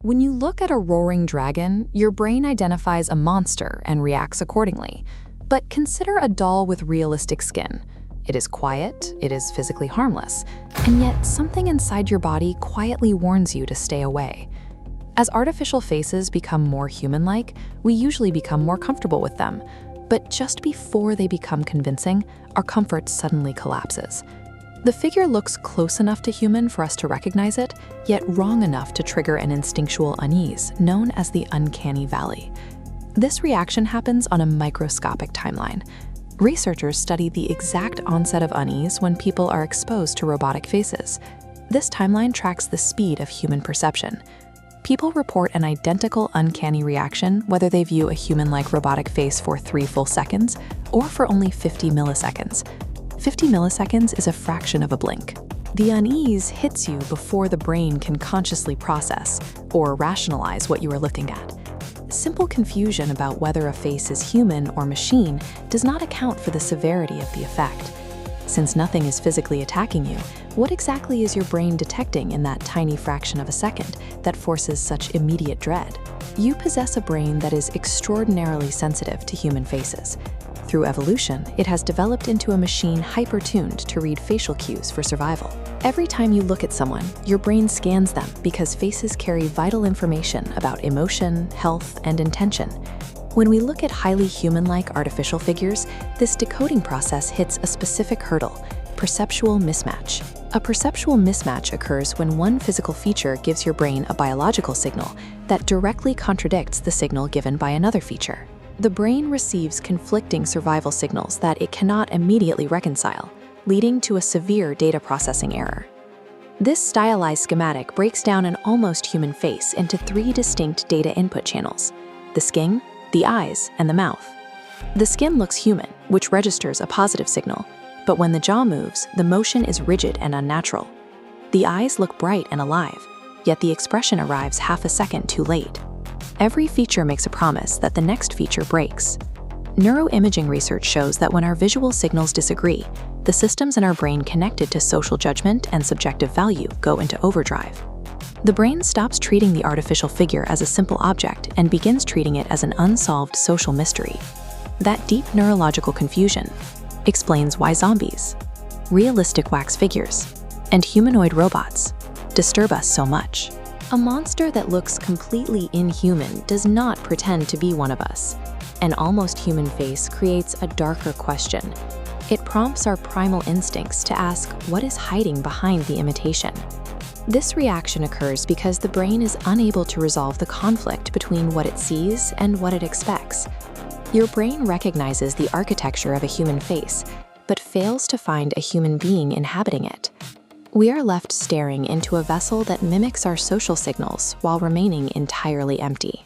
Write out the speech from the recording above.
When you look at a roaring dragon, your brain identifies a monster and reacts accordingly. But consider a doll with realistic skin. It is quiet, it is physically harmless, and yet something inside your body quietly warns you to stay away. As artificial faces become more human-like, we usually become more comfortable with them. But just before they become convincing, our comfort suddenly collapses. The figure looks close enough to human for us to recognize it, yet wrong enough to trigger an instinctual unease known as the uncanny valley. This reaction happens on a microscopic timeline. Researchers study the exact onset of unease when people are exposed to robotic faces. This timeline tracks the speed of human perception. People report an identical uncanny reaction whether they view a human-like robotic face for 3 full seconds or for only 50 milliseconds. 50 milliseconds is a fraction of a blink. The unease hits you before the brain can consciously process or rationalize what you are looking at. Simple confusion about whether a face is human or machine does not account for the severity of the effect. Since nothing is physically attacking you, what exactly is your brain detecting in that tiny fraction of a second that forces such immediate dread? You possess a brain that is extraordinarily sensitive to human faces. Through evolution, it has developed into a machine hyper-tuned to read facial cues for survival. Every time you look at someone, your brain scans them because faces carry vital information about emotion, health, and intention. When we look at highly human-like artificial figures, this decoding process hits a specific hurdle: perceptual mismatch. A perceptual mismatch occurs when one physical feature gives your brain a biological signal that directly contradicts the signal given by another feature. The brain receives conflicting survival signals that it cannot immediately reconcile, leading to a severe data processing error. This stylized schematic breaks down an almost human face into 3 distinct data input channels: the skin, the eyes, and the mouth. The skin looks human, which registers a positive signal, but when the jaw moves, the motion is rigid and unnatural. The eyes look bright and alive, yet the expression arrives half a second too late. Every feature makes a promise that the next feature breaks. Neuroimaging research shows that when our visual signals disagree, the systems in our brain connected to social judgment and subjective value go into overdrive. The brain stops treating the artificial figure as a simple object and begins treating it as an unsolved social mystery. That deep neurological confusion explains why zombies, realistic wax figures, and humanoid robots disturb us so much. A monster that looks completely inhuman does not pretend to be one of us. An almost human face creates a darker question. It prompts our primal instincts to ask what is hiding behind the imitation. This reaction occurs because the brain is unable to resolve the conflict between what it sees and what it expects. Your brain recognizes the architecture of a human face, but fails to find a human being inhabiting it. We are left staring into a vessel that mimics our social signals while remaining entirely empty.